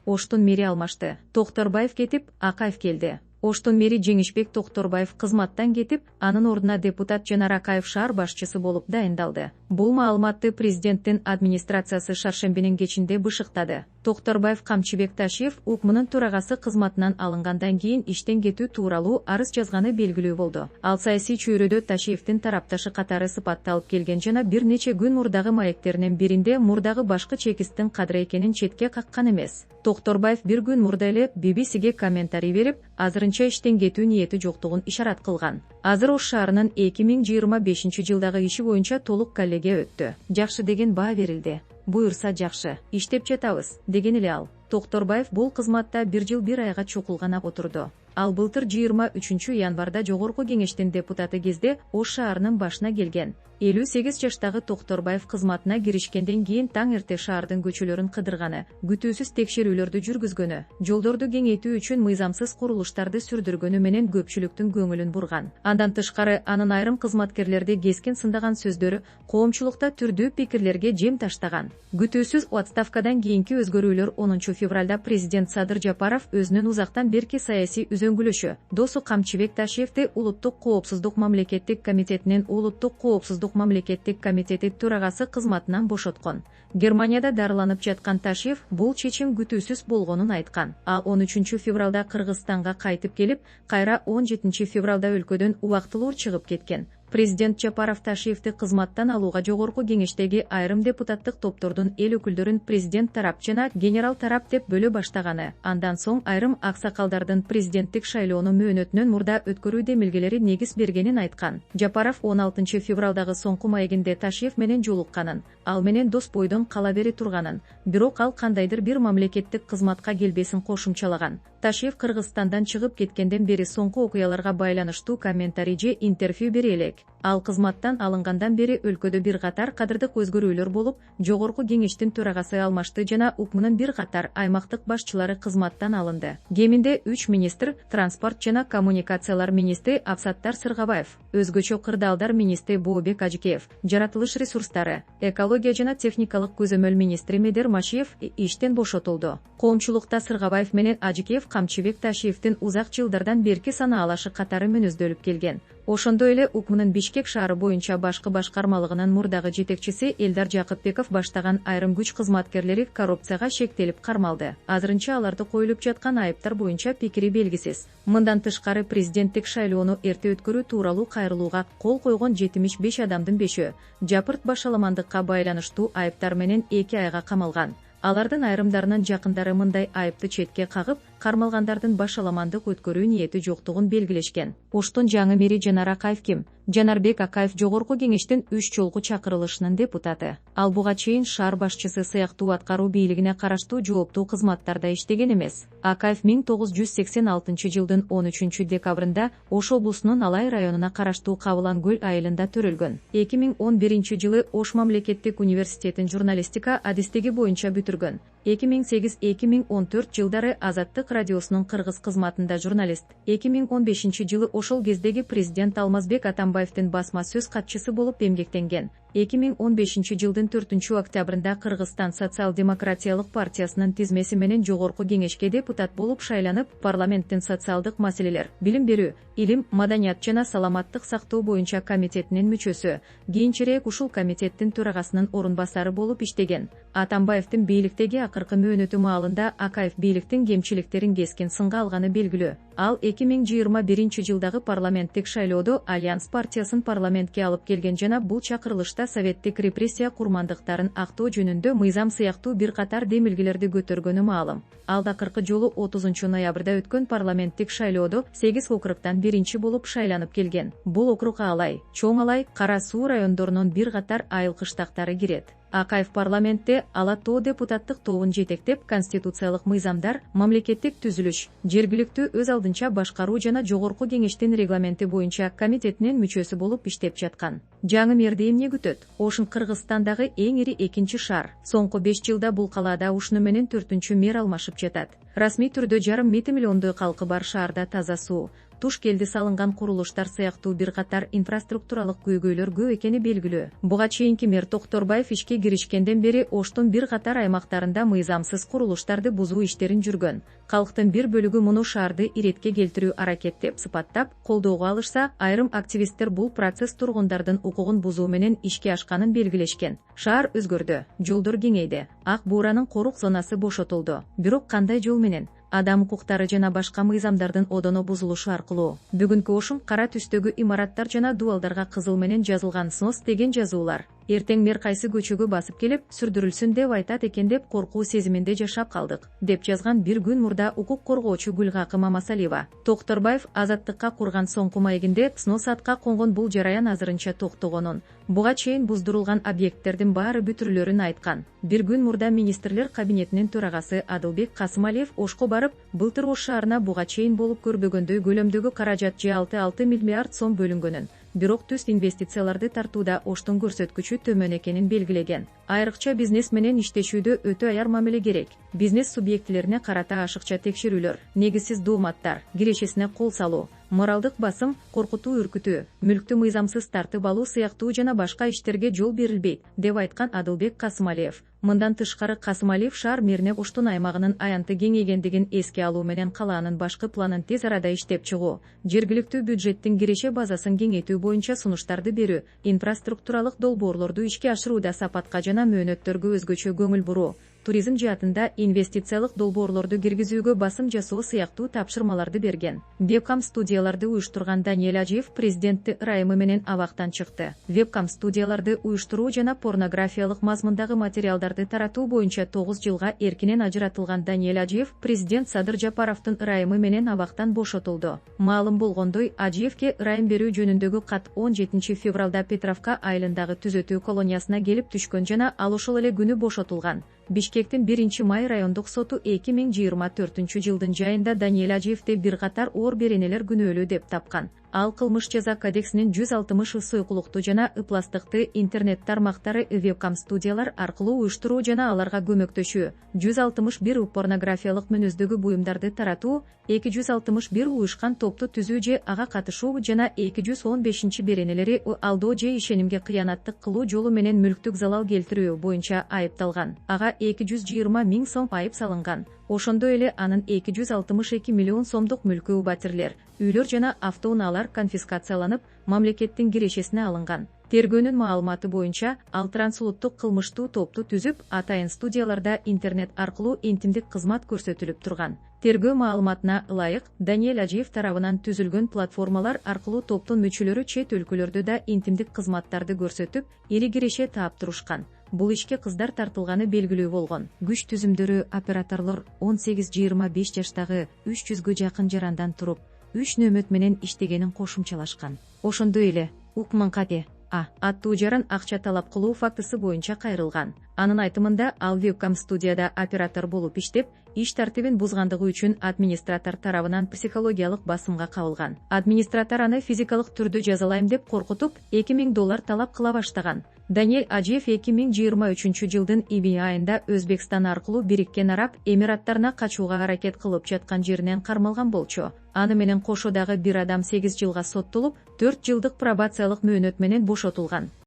Оштун мэри алмашты. Токторбаев кетип, Акаев келди. Оштун мэри Жеңишбек Токторбаев кызматтан кетип, анын ордуна депутат Жанар Акаев шаар башчысы болуп дайындалды. Бул маалыматты президенттин администрациясы шаршембинин кечинде бышыктады. Токторбаев Камчыбек Ташиев УКМнын төрагасы кызматынан алынгандан кийин иштен кетүү тууралуу арыз жазганы белгилүү болду. Ал саясий чөйрөдө Ташиевдин тарапташы катары сыпатталып келген жана бир нече күн мурдагы маектеринин биринде мурдагы башкы чекисттин кадыры экенин четке каккан эмес. Токторбаев бир күн мурда эле BBC'ге комментарий берип, азырынча иштен кетүү ниети жоктугун ишарат кылган. Азыр Ош шаарынын 2025 жылдагы иши боюнча толук коллегия өттү. Жакшы деген баа берилди. Буюрса жакшы, иштеп жатабыз, деген эле ал. Токторбаев бул кызматта 1 жыл 1 айга чокулганап отурду. Ал былтыр 23 январда Жогорку кеңештин депутаты кезде Ош шаарынын башына келген. 58 жаштагы Токторбаев кызматына киришкенден кийин таң эрте шаардын көчөлөрүн кыдырганы, күтүүсүз текшерүүлөрдү жүргүзгөнү, жолдорду кеңейтүү үчүн мыйзамсыз курулуштарды сүрдүргөнү менен көпчүлүктүн көңүлүн бурган. Андан тышкары анын айрым кызматкерлерди кескен сындаган сөздөрү коомчулукта түрдүү пикирлерге жем таштаган. Күтүүсүз отставкадан кийинки өзгөрүүлөр 10 февралда президент Садыр Жапаров өзүнүн узактан берки саясий үзөңгүлөшү досу Камчыбек Ташиевди Улуттук коопсуздук мамлекеттик комитетинин Улуттук коопсуздук мамлекеттик комитети төрагасы кызматынан бошоткон. Германияда дарыланып жаткан Ташиев бул чечим күтүүсүз болгонун айткан. Ал 13 февралда Кыргызстанга кайтып келип, кайра 17 февралда өлкөдөн убактылуу чыгып кеткен. Президент Жапаров Ташиевди кызматтан алууга Жогорку кеңештеги айрым депутаттык топтордун эл өкүлдөрүн президент тарап жана генерал тарап деп бөлө баштаганы. Андан соң айрым аксакалдардын президенттик шайлоону мөөнөтүнөн мурда өткөрүү демилгелери негиз бергенин айткан. Жапаров 16 февралдагы соңку маегинде Ташиев менен жолукканын, ал менен дос бойдон кала бери турганын, бирок ал кандайдыр бир мамлекеттик кызматка келбесин кошумчалаган. Ташиев Кыргызстандан чыгып кеткенден бери соңку окуяларга байланыштуу комментарий же интервью бере элек. Ал кызматтан алынгандан бери өлкөдө бир катар кадырдык өзгөрүүлөр болуп, Жогорку кеңештин төрагасы алмашты жана УКМнын бир катар аймактык башчылары кызматтан алынды. Кеминде 3 министр, транспорт жана коммуникациялар министри Абсаттар Сыргабаев, өзгөчө кырдаалдар министри Бообек Ажыкеев, жаратылыш ресурстары, экология жана техникалык көзөмөл министри Медер Машиев иштен бошотулду. Коомчулукта Сыргабаев менен Ажыкеев Камчыбек Ташиевдин узак жылдардан берки санаалашы катары мүнөздөлүп келген. Ошондой эле УКМнын Бишкек шаары боюнча башкы башкармалыгынын мурдагы жетекчиси Элдар Жакыпбеков баштаган айрым күч кызматкерлери коррупцияга шектелип кармалды. Азырынча аларды коюлуп жаткан айыптар боюнча пикири белгисиз. Мындан тышкары президенттик шайлоону эрте өткөрүү тууралуу кайрылууга кол койгон 75 адамдын 5-өө жапырт башаламандыкка байланыштуу айыптар менен 2 айга камалган. Алардын айрымдарынын жакындары мындай айыпты четке кагып, кармалгандардын башаламандык өткөрүү ниети жоктугун белгилешкен. Оштун жаңы мэри Жанар Акаев ким? Жанарбек Акаев Жогорку кеңештин 3 жолку чакырылышынын депутаты. Ал буга чейин шаар башчысы сыяктуу аткаруу бийлигине караштуу жооптуу кызматтарда иштеген эмес. Акаев 1986 жылдын 13 декабрында Ош облусунун Алай районуна караштуу Кабылан көл айылында төрөлгөн. 2011 жылы Ош мамлекеттик университетин журналистика адистиги боюнча бүтүргөн. 2008-2014 жылдары Азаттык радиосунун кыргыз кызматында журналист. 2015 жылы ошол кездеги президент Алмазбек Атамбаевдин басма сөз катчысы болуп эмгектенген. 2015 жылдын 4 октябрында Кыргызстан социал-демократиялык партиясынын тизмеси менен Жогорку кеңешке депутат болуп шайланып, парламенттин социалдык маселелер, билим берүү, илим, маданият жана саламаттык сактоо боюнча комитетинин мүчөсү, кийинчерээк ушул комитеттин төрагасынын орун басары болуп иштеген. Атамбаевдин бийликтеги акыркы мөөнөтү маалында Акаев бийликтин кемчиликтерин кескен сынга алганы белгилүү. Ал 2021 жылдагы парламенттик шайлоодо Альянс партиясын парламентке алып келген жана бул чакырылышта советтик репрессия курмандыктарын актоо жөнүндө мыйзам сыяктуу бир катар демилгелерди көтөргөнү маалым. Ал акыркы жолу 30 ноябрда өткөн парламенттик шайлоодо 8 округтан биринчи болуп шайланып келген. Бул округга Алай, Чоң Алай, Кара Суу райондорунун бир катар айыл кыштактары кирет. Акаев парламентте Ала Тоо депутаттык тобун жетектеп, конституциялык мыйзамдар, мамлекеттик түзүлүш, жергиликтүү өз алдынча башкаруу жана Жогорку кеңештин регламенти боюнча комитетинин мүчөсү болуп иштеп жаткан. Жаңы мэрди эмне күтөт? Ошун Кыргызстандагы эң ири экинчи шаар. Соңку 5 жылда бул калаада ушуну менен 4-мэр алмашып жатат. Расмий түрдө 1,5 миллиондой калкы бар шаарда таза суу, туш келди салынган курулуштар сыяктуу бир катар инфраструктуралык көйгөйлөр көп экени белгилүү. Буга чейинки мэр Токторбаев ишке киришкенден бери Оштун бир катар аймактарында мыйзамсыз курулуштарды бузуу иштерин жүргөн. Калктын бир бөлүгү муну шаарды иретке келтирүү аракет деп сыпаттап, колдоого алышса, айрым активисттер бул процесс тургундардын укугун бузуу менен ишке ашканын белгилешкен. Шаар өзгөрдү, жолдор кеңейди, ак бууранын корук зонасы бошотулду. Бирок кандай жол менен? Адам укуктары жана башка мыйзамдардын одоно бузулушу аркылуу. Бүгүнкү ошум кара түстөгү имараттар жана дубалдарга кызыл менен жазылган снос деген жазуулар. Эртең мэр кайсы көчөгө басып келип, сүрдүрүлсүн деп айтат экен деп коркуу сезиминде жашап калдык, деп жазган бир күн мурда укук коргоочу Гүлгакы Мамасалиева. Токторбаев азаттыкка курган соңку маегинде снос атка конгон бул жараян азырынча токтогонун, буга чейин буздурулган объекттердин баары бүтүрүлөрүн айткан. Бир күн мурда министрлер кабинетинин төрагасы Адылбек Касымалиев Ошко барып, былтыр Ош шаарына буга чейин болуп көрбөгөндөй көлөмдөгү каражат 6 миллиард сом бөлүнгөнүн, бирок түз инвестицияларды тартууда Оштун көрсөткүчү төмөн экенин белгилеген. Айрыкча бизнес менен иштешүүдө өтө аяр мамиле керек. Бизнес субъектилерине карата ашыкча текшерүүлөр, негизсиз дооматтар, кирешесине кол салуу, моралдык басым, коркутуу үркүтүү, мүлктү мыйзамсыз тартып алуу сыяктуу жана башка иштерге жол берилбейт, деп айткан Адылбек Касымалиев. Мындан тышкары Касымалиев шаар мэрине Оштун аймагынын аянты кеңейгендигин эске алуу менен калаанын башкы планын тез арада иштеп чыгуу, жергиликтүү бюджеттин киреше базасын кеңейтүү боюнча сунуштарды берүү, инфраструктуралык долбоорлорду ишке ашырууда сапатка жана мөөнөттөргө өзгөчө көңүл буруу, туризм жаатында инвестициялык долбоорлорду киргизүүгө басым жасоо сыяктуу тапшырмаларды берген. Вебкам студияларды уюштурган Даниэль Ажиев президенtti ырайымы менен абактан чыкты. Вебкам студияларды уюштуруу жана порнографиялык мазмундагы материалдарды таратуу боюнча 9 жылга эркинен ажыратылган Даниэль Ажиев президент Садыр Жапаровдун ырайымы менен абактан бошотулду. Маалым болгондой, Ажиевке ырайым берүү жөнүндөгү кат 17 февралда Петровка айылындагы түзөтүү колониясына келип түшкөн жана ал ошол эле күнү бошотулган. Бишкектин 1-май райондук соту 2024 жылдын жайында Даниэль Ажиевди бир катар оор беренелер күнөөлүү деп тапкан. Ал кылмыш жаза кодексинин 160 сойкулукту жана ыпластыкты интернет тармактары вебкам студиялар аркылуу уюштуруу жана аларга көмөктөшүү, 161 порнографиялык мүнөздөгү буюмдарды таратуу, 261 уюшкан топту түзүү же ага катышуу жана 215 беренелери алдоо же ишенимге кыянаттык кылуу жолу менен мүлктүк залал келтирүү боюнча айыпталган. Ага 220 000 сом айып салынган. Ошондой эле анын 262 миллион сомдук мүлкү батирлер, үйлөр жана автоунаалар конфискацияланып, мамлекеттин кирешесине алынган. Тергөөнүн маалыматы боюнча, ал трансулуттук кылмыштуу топту түзүп, атайын студияларда интернет аркылуу интимдик кызмат көрсөтүлүп турган. Тергөө маалыматына ылайык, Даниэль Ажиев тарабынан түзүлгөн платформалар аркылуу топтун мүчөлөрү чет өлкөлөрдө да интимдик кызматтарды көрсөтүп, ири киреше таап турушкан. Бул ишке кыздар тартылганы белгилүү болгон. Күч түзүмдөрү операторлор 18-25 жаштагы 300гө жакын жарандан туруп, 3 нөмөт менен иштегенин кошумчалашкан. Ошондой эле Укманкаде аттуу жаран акча талап кылуу фактысы боюнча кайрылган. Анын айтымында, ал вебкам студияда оператор болуп иштеп, иш тартибин бузгандыгы үчүн администратор тарабынан психологиялык басымга кабылган. Администратор аны физикалык түрдө жазалайм деп коркутуп, $2000 талап кыла баштаган. Даниэль Ажиев 2023 жылдын июнь айында Өзбекстан аркылуу Бириккен Араб Эмираттарына качууга аракет кылып жаткан жеринен кармалган болчу. Аны менен кошо дагы бир адам 8 жылга соттолуп, 4 жылдык пробациялык мөөнөт менен бошотулган.